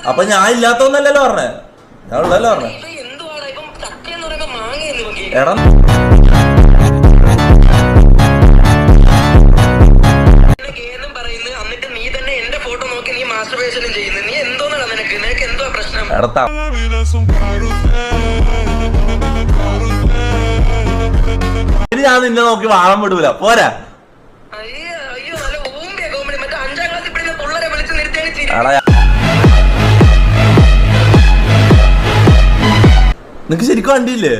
അപ്പൊ ഞാൻ ഇല്ലാത്തോന്നല്ലല്ലോ പറഞ്ഞേ, ഞാൻ ഉള്ളല്ലോ പറഞ്ഞേ. എടാ ഇനി ഞാൻ നിന്നെ നോക്കി വാഴം വിടൂല, പോരാ. നിനക്ക് ശരിക്കും കണ്ടില്ലേ?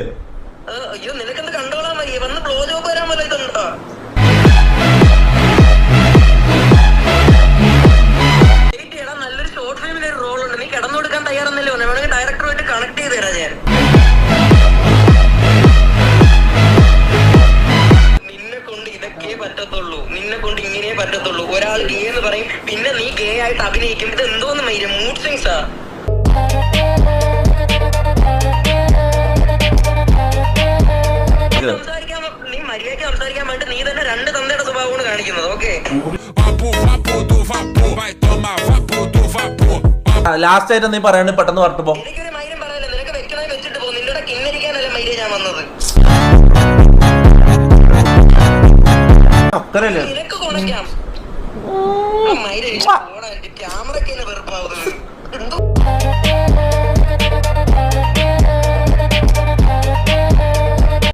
അയ്യോ നിനക്കെന്ത് കണ്ടോളാൻ വയ്യ, വന്ന് ബ്ലോ ജോബ് വരാൻ വല്ല ഇതുണ്ടോ? നല്ലൊരു ഷോർട്ട് ഫിലിമിൽ ഒരു റോൾ ഉണ്ട്, നീ കിടന്നു കൊടുക്കാൻ തയ്യാറെന്നല്ലോ. വേണമെങ്കിൽ ഡയറക്ടറുമായിട്ട് കണക്ട് ചെയ്ത് തരാം ഞാൻ. നിന്നെ കൊണ്ട് ഇതൊക്കെ പറ്റത്തുള്ളൂ, നിന്നെ കൊണ്ട് ഇങ്ങനെ പറ്റത്തുള്ളൂ. ഒരാൾ ഗേ എന്ന് പറയും, പിന്നെ നീ ഗേ ആയിട്ട് അഭിനയിക്കും. ഇത് എന്തോന്ന് മൈര മൂഡ് സ്വിങ്സാ. നീ മര്യാദയ്ക്ക് സംസാരിക്കാൻ വേണ്ടി നീ തന്നെ രണ്ട് തന്തയുടെ സ്വഭാവമാണ് കാണിക്കുന്നത്. ഓക്കെ ലാസ്റ്റ് ആയിട്ട് നീ പറയാണ്ട് പെട്ടെന്ന് പറഞ്ഞു പോ. എനിക്കൊരു മൈരം പറയാനില്ല, നിനക്ക് വെക്കണേ വെച്ചിട്ട് പോ. നിന്റെ കിന്നരിക്കാനല്ല മൈര ഞാൻ വന്നത്. നിനക്ക് കൊണക്കാം മൈര. ക്യാമറയ്ക്ക് വെറുപ്പാവുന്നത്.